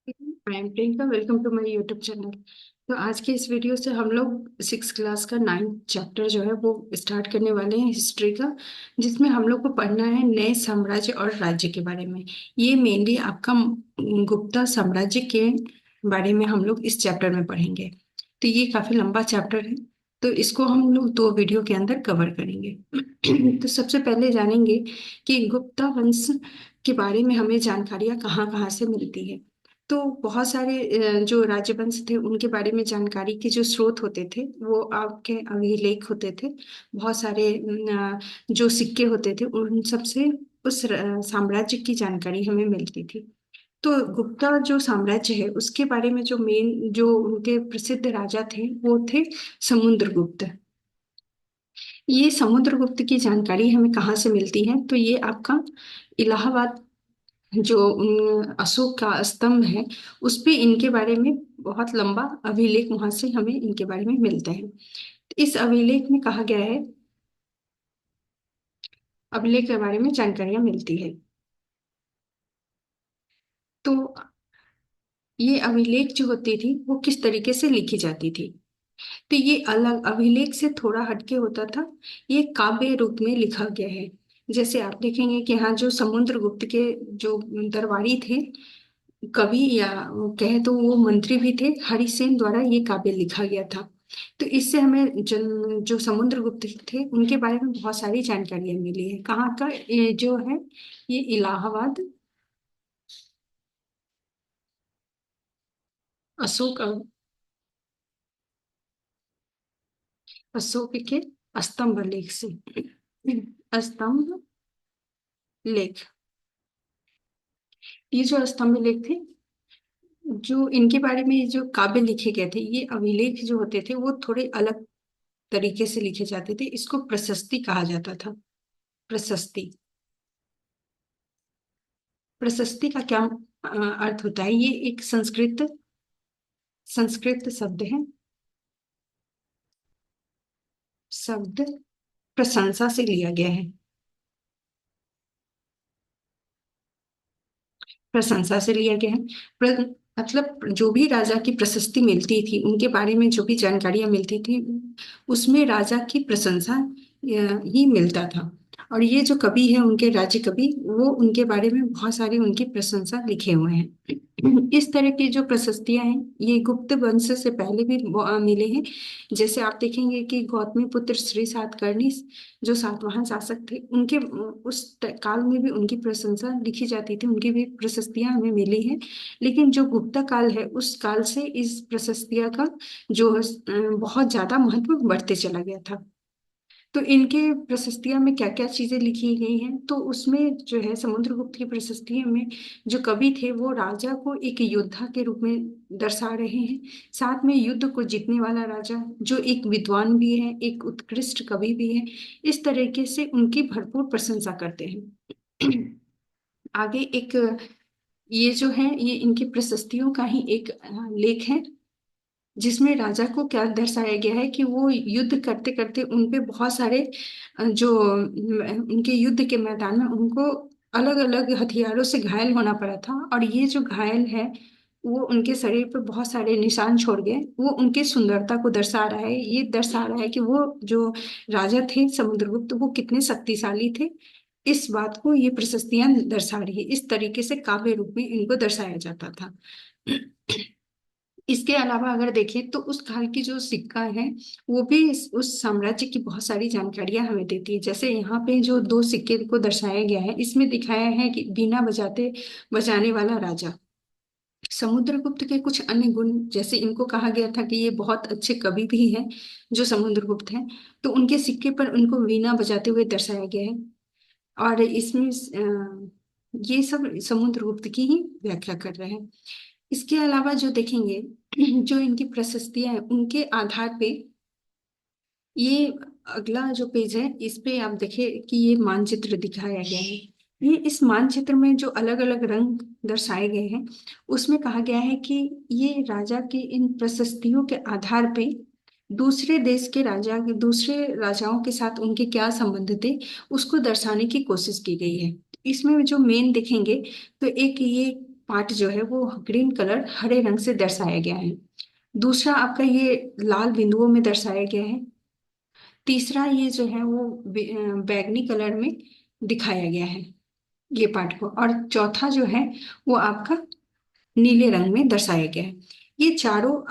I am Priyanka, welcome to my YouTube channel. तो आज के इस वीडियो से हम लोग सिक्स क्लास का 9th चैप्टर जो है वो स्टार्ट करने वाले हैं हिस्ट्री का, जिसमें हम लोग को पढ़ना है नए साम्राज्य और राज्य के बारे में। ये मेनली आपका गुप्ता साम्राज्य के बारे में हम लोग इस चैप्टर में पढ़ेंगे। तो ये काफी लंबा चैप्टर है, तो इसको हम लोग दो वीडियो के अंदर कवर करेंगे। तो सबसे पहले जानेंगे कि गुप्ता वंश के बारे में हमें जानकारियां कहाँ कहाँ से मिलती है। तो बहुत सारे जो राजवंश थे उनके बारे में जानकारी के जो स्रोत होते थे वो आपके अभिलेख होते थे। बहुत सारे जो सिक्के होते थे उन सब से उस साम्राज्य की जानकारी हमें मिलती थी। तो गुप्ता जो साम्राज्य है उसके बारे में जो मेन जो उनके प्रसिद्ध राजा थे वो थे समुद्रगुप्त। ये समुद्रगुप्त की जानकारी हमें कहाँ से मिलती है? तो ये आपका इलाहाबाद जो अशोक का स्तंभ है उस पे इनके बारे में बहुत लंबा अभिलेख वहां से हमें इनके बारे में मिलता है। इस अभिलेख में कहा गया है, अभिलेख के बारे में जानकारियां मिलती है। तो ये अभिलेख जो होती थी वो किस तरीके से लिखी जाती थी? तो ये अलग अभिलेख से थोड़ा हटके होता था। ये काव्य रूप में लिखा गया है। जैसे आप देखेंगे कि यहाँ जो समुद्रगुप्त के जो दरबारी थे, कवि या कहे तो वो मंत्री भी थे, हरिसेन द्वारा ये काव्य लिखा गया था। तो इससे हमें जो समुद्रगुप्त थे उनके बारे में बहुत सारी जानकारियां मिली है। कहाँ का ये जो है, ये इलाहाबाद अशोक अशोक के स्तंभ लेख से। स्तंभ लेख, ये जो स्तंभ लेख थे, जो इनके बारे में जो काव्य लिखे गए थे, ये अभिलेख जो होते थे वो थोड़े अलग तरीके से लिखे जाते थे। इसको प्रशस्ति कहा जाता था। प्रशस्ति, प्रशस्ति का क्या अर्थ होता है? ये एक संस्कृत संस्कृत शब्द है। शब्द प्रशंसा से लिया गया है। प्रशंसा से लिया गया है। मतलब जो भी राजा की प्रशस्ति मिलती थी, उनके बारे में जो भी जानकारियां मिलती थी, उसमें राजा की प्रशंसा ही मिलता था। और ये जो कवि है, उनके राज्य कवि, वो उनके बारे में बहुत सारी उनकी प्रशंसा लिखे हुए हैं। इस तरह की जो प्रशस्तियां हैं ये गुप्त वंश से पहले भी मिले हैं। जैसे आप देखेंगे कि गौतमी पुत्र श्री सातकर्णी जो सातवाहन शासक थे, उनके काल में भी उनकी प्रशंसा लिखी जाती थी, उनकी भी प्रशस्तियां हमें मिली हैं। लेकिन जो गुप्ता काल है उस काल से इस प्रशस्तियां का जो बहुत ज्यादा महत्व बढ़ते चला गया था। तो इनके प्रशस्तियां में क्या क्या चीजें लिखी गई हैं, तो उसमें जो है समुद्रगुप्त की प्रशस्तियों में जो कवि थे वो राजा को एक योद्धा के रूप में दर्शा रहे हैं। साथ में युद्ध को जीतने वाला राजा जो एक विद्वान भी है, एक उत्कृष्ट कवि भी है। इस तरीके से उनकी भरपूर प्रशंसा करते हैं। आगे एक ये जो है ये इनकी प्रशस्तियों का ही एक लेख है, जिसमें राजा को क्या दर्शाया गया है कि वो युद्ध करते करते उनपे बहुत सारे जो उनके युद्ध के मैदान में उनको अलग अलग हथियारों से घायल होना पड़ा था। और ये जो घायल है वो उनके शरीर पर बहुत सारे निशान छोड़ गए। वो उनके सुंदरता को दर्शा रहा है, ये दर्शा रहा है कि वो जो राजा थे समुद्रगुप्त वो कितने शक्तिशाली थे। इस बात को ये प्रशस्तियां दर्शा रही है। इस तरीके से काव्य रूप में इनको दर्शाया जाता था। इसके अलावा अगर देखें तो उस काल की जो सिक्का है वो भी उस साम्राज्य की बहुत सारी जानकारियां हमें देती है। जैसे यहाँ पे जो दो सिक्के को दर्शाया गया है, इसमें दिखाया है कि बीना बजाते बजाने वाला राजा। समुद्रगुप्त के कुछ अन्य गुण, जैसे इनको कहा गया था कि ये बहुत अच्छे कवि भी हैं जो समुद्रगुप्त हैं, तो उनके सिक्के पर उनको वीणा बजाते हुए दर्शाया गया है। और इसमें ये सब समुद्रगुप्त की ही व्याख्या कर रहे हैं। इसके अलावा जो देखेंगे, जो इनकी प्रशस्तियां हैं उनके आधार पे ये अगला जो पेज है इस पे आप देखिए कि ये मानचित्र दिखाया गया है। ये इस मानचित्र में जो अलग अलग रंग दर्शाए गए हैं उसमें कहा गया है कि ये राजा की इन प्रशस्तियों के आधार पे दूसरे देश के राजा के दूसरे राजाओं के साथ उनके क्या संबंध थे उसको दर्शाने की कोशिश की गई है। इसमें जो मेन देखेंगे तो एक ये पार्ट जो है वो ग्रीन कलर हरे रंग से दर्शाया गया है। दूसरा आपका ये लाल बिंदुओं में दर्शाया गया है। तीसरा ये जो है वो बैगनी कलर में दिखाया गया है ये पार्ट को। और चौथा जो है वो आपका नीले रंग में दर्शाया गया है। ये चारों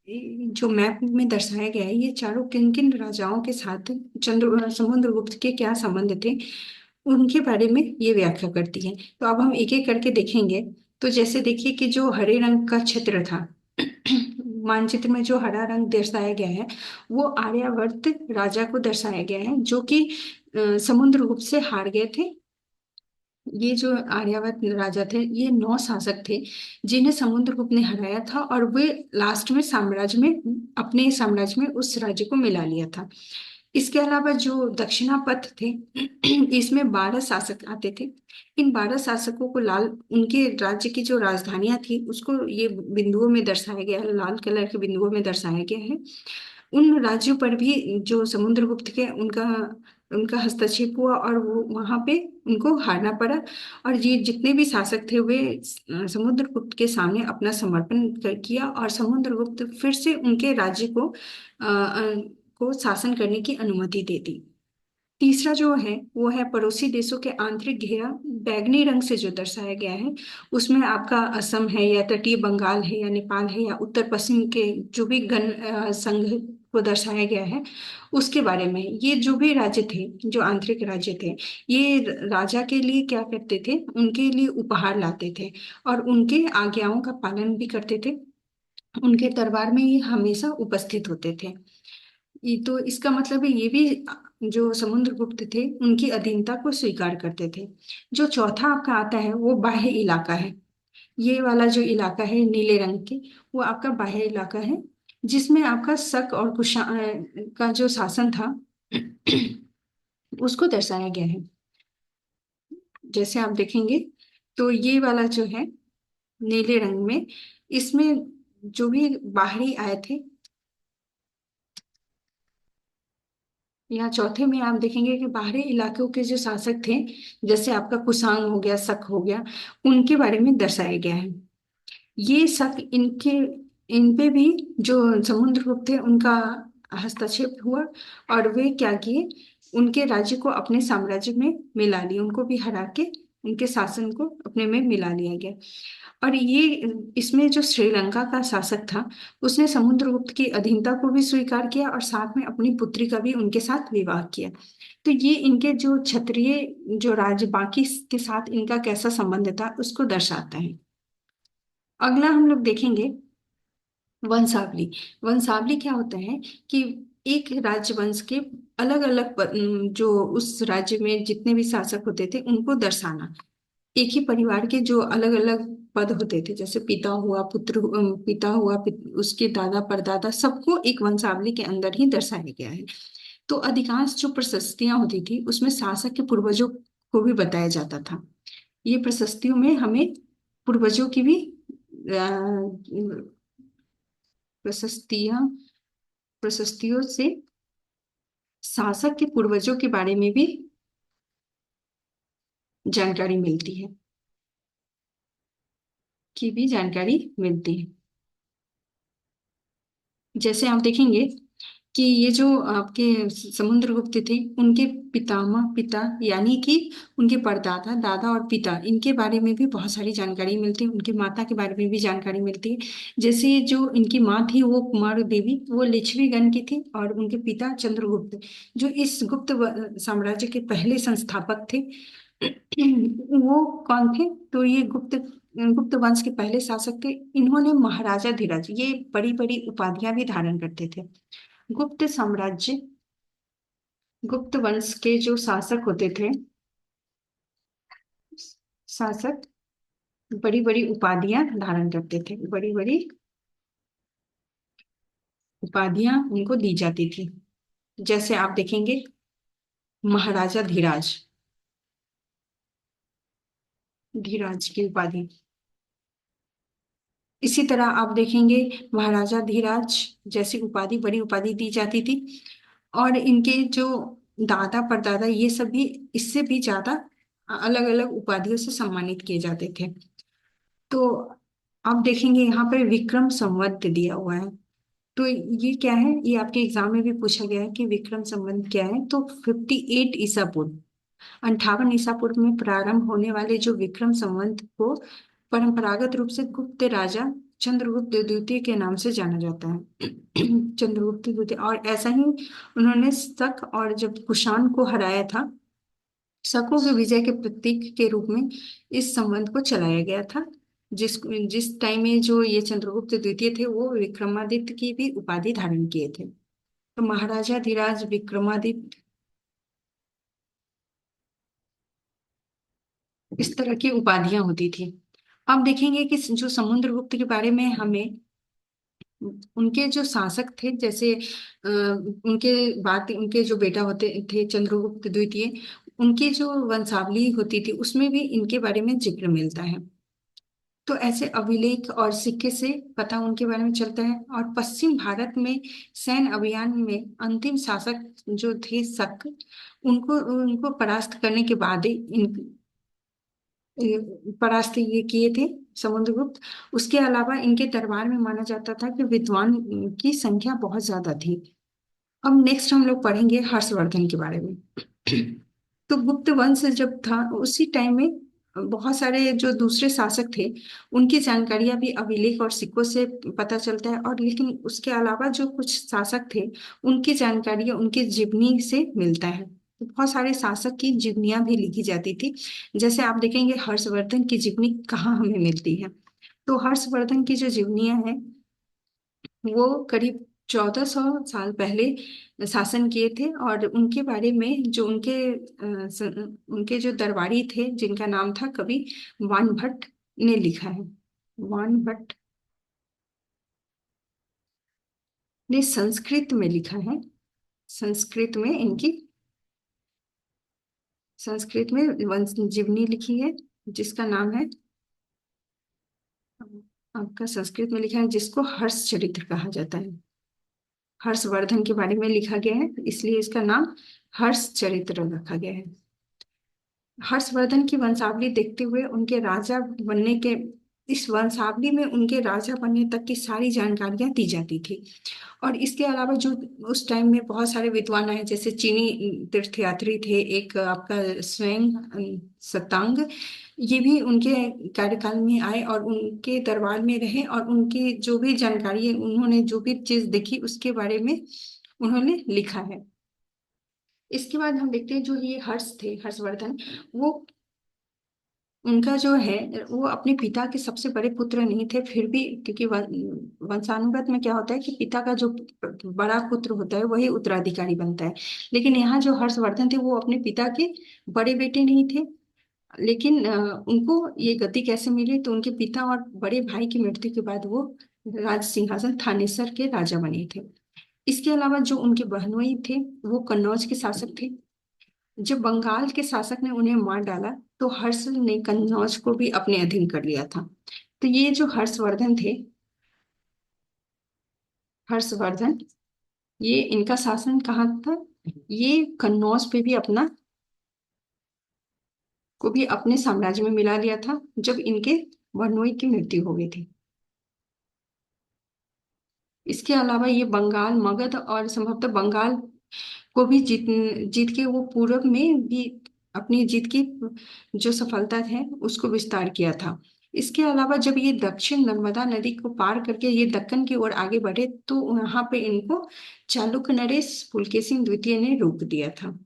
जो मैप में दर्शाया गया है, ये चारों किन किन राजाओं के साथ चंद्र समुद्रगुप्त के क्या संबंध थे, उनके बारे में ये व्याख्या करती है। तो अब हम एक एक करके देखेंगे। तो जैसे देखिए कि जो हरे रंग का क्षेत्र था मानचित्र में जो हरा रंग दर्शाया गया है वो आर्यावर्त राजा को दर्शाया गया है, जो कि समुद्रगुप्त से हार गए थे। ये जो आर्यावर्त राजा थे ये 9 शासक थे जिन्हें समुद्रगुप्त ने हराया था, और वे लास्ट में साम्राज्य में अपने साम्राज्य में उस राज्य को मिला लिया था। इसके अलावा जो दक्षिणापथ थे इसमें 12 शासक आते थे। इन 12 शासकों को लाल उनके राज्य की जो राजधानियां थी उसको ये बिंदुओं में दर्शाया गया है, लाल कलर के बिंदुओं में दर्शाया गया है। उन राज्यों पर भी जो समुद्रगुप्त के उनका उनका हस्तक्षेप हुआ और वो वहां पे उनको हारना पड़ा। और ये जितने भी शासक थे वे समुद्रगुप्त के सामने अपना समर्पण किया, और समुद्रगुप्त फिर से उनके राज्य को शासन करने की अनुमति दे दी। तीसरा जो है वो है पड़ोसी देशों के आंतरिक घेरा, बैगनी रंग से जो दर्शाया गया है उसमें आपका असम है या तटीय बंगाल है या नेपाल है या उत्तर पश्चिम के जो भी संघ को दर्शाया गया है उसके बारे में। ये जो भी राज्य थे, जो आंतरिक राज्य थे, ये राजा के लिए क्या करते थे, उनके लिए उपहार लाते थे और उनके आज्ञाओं का पालन भी करते थे। उनके दरबार में ये हमेशा उपस्थित होते थे। ये तो इसका मतलब है ये भी जो समुद्रगुप्त थे उनकी अधीनता को स्वीकार करते थे। जो चौथा आपका आता है वो बाह्य इलाका है। ये वाला जो इलाका है नीले रंग के, वो आपका बाह्य इलाका है जिसमें आपका शक और कुषाण का जो शासन था उसको दर्शाया गया है। जैसे आप देखेंगे तो ये वाला जो है नीले रंग में, इसमें जो भी बाहरी आए थे, यहाँ चौथे में आप देखेंगे कि बाहरी इलाकों के जो शासक थे, जैसे आपका कुषाण हो गया, शक हो गया, उनके बारे में दर्शाया गया है। ये शक इनके इन पे भी जो समुद्रगुप्त थे उनका हस्तक्षेप हुआ, और वे क्या किए, उनके राज्य को अपने साम्राज्य में मिला लिए, उनको भी हरा के उनके शासन को अपने में मिला लिया गया। और ये इसमें जो श्रीलंका का शासक था उसने समुद्रगुप्त की अधीनता को भी स्वीकार किया और साथ में अपनी पुत्री का भी उनके साथ विवाह किया। तो ये इनके जो क्षत्रिय जो राज्य बाकी के साथ इनका कैसा संबंध था उसको दर्शाता है। अगला हम लोग देखेंगे वंशावली। वंशावली क्या होता है कि एक राजवंश के अलग अलग जो उस राज्य में जितने भी शासक होते थे उनको दर्शाना। एक ही परिवार के जो अलग अलग पद होते थे, जैसे पिता हुआ, पुत्र पिता हुआ, उसके दादा परदादा, सबको एक वंशावली के अंदर ही दर्शाया गया है। तो अधिकांश जो प्रशस्तियां होती थी उसमें शासक के पूर्वजों को भी बताया जाता था। ये प्रशस्तियों में हमें पूर्वजों की भी प्रशस्तियां प्रशस्तियों से शासक के पूर्वजों के बारे में भी जानकारी मिलती है, की भी जानकारी मिलती है। जैसे आप देखेंगे कि ये जो आपके समुद्रगुप्त थे उनके पितामह पिता यानी कि उनके परदादा, दादा और पिता, इनके बारे में भी बहुत सारी जानकारी मिलती है। उनकी माता के बारे में भी जानकारी मिलती है। जैसे जो इनकी माँ थी वो कुमार देवी, वो लिच्छवी गण की थी, और उनके पिता चंद्रगुप्त जो इस गुप्त साम्राज्य के पहले संस्थापक थे वो कौन थे, तो ये गुप्त गुप्त वंश के पहले शासक थे। इन्होंने महाराजा धीरज, ये बड़ी बड़ी उपाधियां भी धारण करते थे। गुप्त साम्राज्य गुप्त वंश के जो शासक होते थे, शासक बड़ी बड़ी उपाधियां धारण करते थे, बड़ी बड़ी उपाधियां उनको दी जाती थी। जैसे आप देखेंगे महाराजा धीराज, धीराज की उपाधि। इसी तरह आप देखेंगे महाराजा धीराज जैसी उपाधि, बड़ी उपाधि दी जाती थी। और इनके जो दादा परदादा ये सब भी इससे भी ज्यादा अलग अलग उपाधियों से सम्मानित किए जाते थे। तो आप देखेंगे यहाँ पे विक्रम संवत दिया हुआ है। तो ये क्या है, ये आपके एग्जाम में भी पूछा गया है कि विक्रम संवत क्या है। तो 58 ईसा पूर्व, 58 ईसा पूर्व में प्रारंभ होने वाले जो विक्रम संवत को परंपरागत रूप से गुप्त राजा चंद्रगुप्त द्वितीय के नाम से जाना जाता है। चंद्रगुप्त द्वितीय, और ऐसा ही उन्होंने शक और जब कुषाण को हराया था, शकों के विजय के प्रतीक के रूप में इस संबंध को चलाया गया था। जिस जिस टाइम में जो ये चंद्रगुप्त द्वितीय थे वो विक्रमादित्य की भी उपाधि धारण किए थे। तो महाराजा धीराज विक्रमादित्य, इस तरह की उपाधियां होती थी। अब देखेंगे कि जो समुद्रगुप्त के बारे में हमें, उनके जो शासक थे, जैसे उनके बाद उनके जो बेटा होते थे चंद्रगुप्त द्वितीय, उनकी जो वंशावली होती थी उसमें भी इनके बारे में जिक्र मिलता है। तो ऐसे अभिलेख और सिक्के से पता उनके बारे में चलता है। और पश्चिम भारत में सैन्य अभियान में अंतिम शासक जो थे शक, उनको उनको परास्त करने के बाद ही परास्त ये किए थे समुद्रगुप्त। उसके अलावा इनके दरबार में माना जाता था कि विद्वान की संख्या बहुत ज्यादा थी। अब नेक्स्ट हम लोग पढ़ेंगे हर्षवर्धन के बारे में। तो गुप्त वंश जब था उसी टाइम में बहुत सारे जो दूसरे शासक थे उनकी जानकारियां भी अभिलेख और सिक्कों से पता चलता है। और लेकिन उसके अलावा जो कुछ शासक थे उनकी जानकारियां उनकी जीवनी से मिलता है। तो बहुत सारे शासक की जीवनियां भी लिखी जाती थी। जैसे आप देखेंगे हर्षवर्धन की जीवनी कहाँ हमें मिलती है। तो हर्षवर्धन की जो जीवनियां हैं वो करीब 1400 साल पहले शासन किए थे। और उनके बारे में जो उनके जो दरबारी थे जिनका नाम था कवि वानभट्ट ने लिखा है। वानभट्ट ने संस्कृत में लिखा है। संस्कृत में इनकी, संस्कृत में वंश जीवनी लिखी है जिसका नाम है, आपका संस्कृत में लिखा है जिसको हर्ष चरित्र कहा जाता है। हर्षवर्धन के बारे में लिखा गया है इसलिए इसका नाम हर्ष चरित्र रखा गया है। हर्षवर्धन की वंशावली देखते हुए उनके राजा बनने के, इस वंशावली में उनके राजा बनने तक की सारी जानकारियां दी जाती थी। और इसके अलावा जो उस टाइम में बहुत सारे विद्वान आए, जैसे चीनी तीर्थयात्री थे, एक आपका स्वयं सतांग, ये भी उनके कार्यकाल में आए और उनके दरबार में रहे। और उनकी जो भी जानकारी है, उन्होंने जो भी चीज देखी उसके बारे में उन्होंने लिखा है। इसके बाद हम देखते हैं जो ये हर्ष थे, हर्षवर्धन, वो उनका जो है वो अपने पिता के सबसे बड़े पुत्र नहीं थे। फिर भी क्योंकि वंशानुगत में क्या होता है कि पिता का जो बड़ा पुत्र होता है वही उत्तराधिकारी बनता है। लेकिन यहाँ जो हर्षवर्धन थे वो अपने पिता के बड़े बेटे नहीं थे। लेकिन उनको ये गति कैसे मिली, तो उनके पिता और बड़े भाई की मृत्यु के बाद वो राज सिंहासन थानेसर के राजा बने थे। इसके अलावा जो उनके बहनोई थे वो कन्नौज के शासक थे। जब बंगाल के शासक ने उन्हें मार डाला तो हर्ष ने कन्नौज को भी अपने अधीन कर लिया था। तो ये जो हर्षवर्धन थे, हर्षवर्धन, ये इनका शासन कहाँ था, ये कन्नौज पे भी अपना, को भी अपने साम्राज्य में मिला लिया था जब इनके बहनोई की मृत्यु हो गई थी। इसके अलावा ये बंगाल, मगध और संभवतः बंगाल को भी जीत जीत के वो पूरब में भी अपनी जीत की जो सफलता है उसको विस्तार किया था। इसके अलावा जब ये दक्षिण नर्मदा नदी को पार करके ये दक्कन की ओर आगे बढ़े तो वहां पे इनको चालुक्य नरेश पुलकेशिन द्वितीय ने रोक दिया था।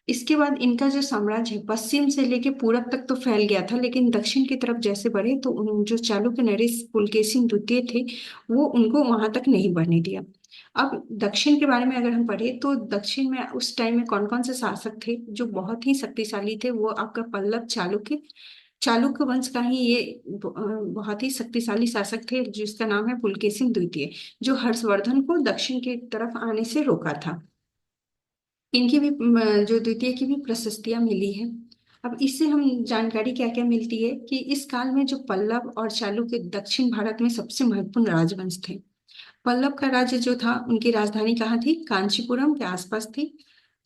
इसके बाद इनका जो साम्राज्य है पश्चिम से लेके पूरब तक तो फैल गया था, लेकिन दक्षिण की तरफ जैसे बढ़े तो उन जो चालुक्य नरेश पुलकेशिन द्वितीय थे वो उनको वहां तक नहीं बढ़ने दिया। अब दक्षिण के बारे में अगर हम पढ़े तो दक्षिण में उस टाइम में कौन कौन से शासक थे जो बहुत ही शक्तिशाली थे, वो आपका पल्लव चालुक्य, चालुक्य वंश का ही ये बहुत ही शक्तिशाली शासक थे जिसका नाम है पुलकेशिन द्वितीय, जो हर्षवर्धन को दक्षिण की तरफ आने से रोका था। इनकी भी जो द्वितीय की भी प्रशस्तियां मिली है। अब इससे हम जानकारी क्या क्या मिलती है कि इस काल में जो पल्लव और चालुक्य दक्षिण भारत में सबसे महत्वपूर्ण राजवंश थे। पल्लव का राज्य जो था उनकी राजधानी कहाँ थी, कांचीपुरम के आसपास थी।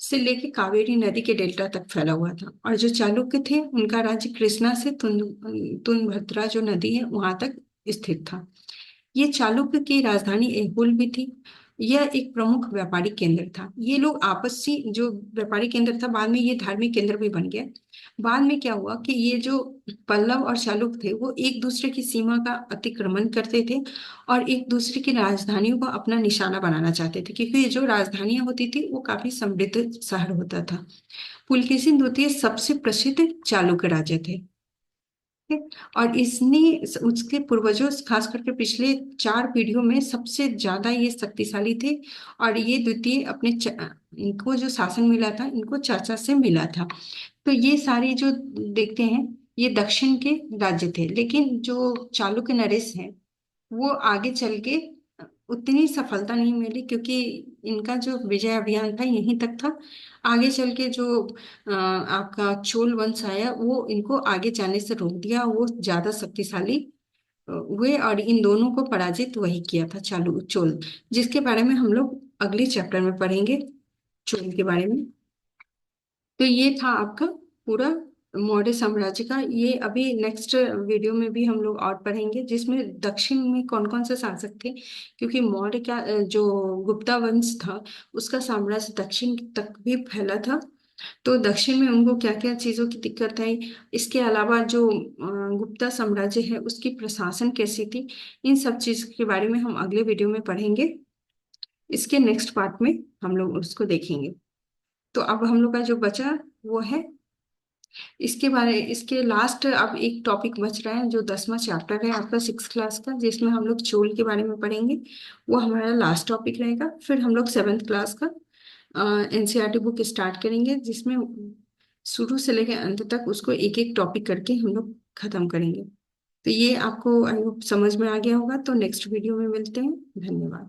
से लेके कावेरी नदी के डेल्टा तक फैला हुआ था। और जो चालुक्य थे उनका राज्य कृष्णा से तुंगभद्रा जो नदी है वहां तक स्थित था। ये चालुक्य की राजधानी ऐहोल भी थी। यह एक प्रमुख व्यापारिक केंद्र था। ये लोग आपसी जो व्यापारिक केंद्र था, बाद में ये धार्मिक केंद्र भी बन गया। बाद में क्या हुआ कि ये जो पल्लव और चालुक्य थे वो एक दूसरे की सीमा का अतिक्रमण करते थे और एक दूसरे की राजधानियों को अपना निशाना बनाना चाहते थे, क्योंकि ये जो राजधानियां होती थी वो काफी समृद्ध शहर होता था। पुलकेशिन द्वितीय सबसे प्रसिद्ध चालुक्य राजा थे। ठीक है? और इसने उसके पूर्वजों, खास करके पिछले 4 पीढ़ियों में सबसे ज्यादा ये शक्तिशाली थे। और ये द्वितीय इनको जो शासन मिला था इनको चाचा से मिला था। तो ये सारे जो देखते हैं ये दक्षिण के राज्य थे। लेकिन जो चालुक्य नरेश हैं वो आगे चल के उतनी सफलता नहीं मिली, क्योंकि इनका जो विजय अभियान था यहीं तक था। आगे चल के जो आपका चोल वंश आया वो इनको आगे जाने से रोक दिया। वो ज्यादा शक्तिशाली हुए और इन दोनों को पराजित वही किया था, चालू चोल, जिसके बारे में हम लोग अगले चैप्टर में पढ़ेंगे, चोल के बारे में। तो ये था आपका पूरा मौर्य साम्राज्य का। ये अभी नेक्स्ट वीडियो में भी हम लोग और पढ़ेंगे, जिसमें दक्षिण में कौन कौन से शासक थे, क्योंकि मौर्य का जो गुप्ता वंश था उसका साम्राज्य दक्षिण तक भी फैला था। तो दक्षिण में उनको क्या क्या चीजों की दिक्कत आई, इसके अलावा जो गुप्ता साम्राज्य है उसकी प्रशासन कैसी थी, इन सब चीज के बारे में हम अगले वीडियो में पढ़ेंगे। इसके नेक्स्ट पार्ट में हम लोग उसको देखेंगे। तो अब हम लोग का जो बचा वो है इसके लास्ट अब एक टॉपिक बच रहा है, जो 10वां चैप्टर है आपका 6th क्लास का, जिसमें हम लोग चोल के बारे में पढ़ेंगे। वो हमारा लास्ट टॉपिक रहेगा। फिर हम लोग 7th क्लास का एनसीईआरटी बुक स्टार्ट करेंगे, जिसमें शुरू से लेकर अंत तक उसको एक एक टॉपिक करके हम लोग खत्म करेंगे। तो ये आपको आई होप समझ में आ गया होगा। तो नेक्स्ट वीडियो में मिलते हैं। धन्यवाद।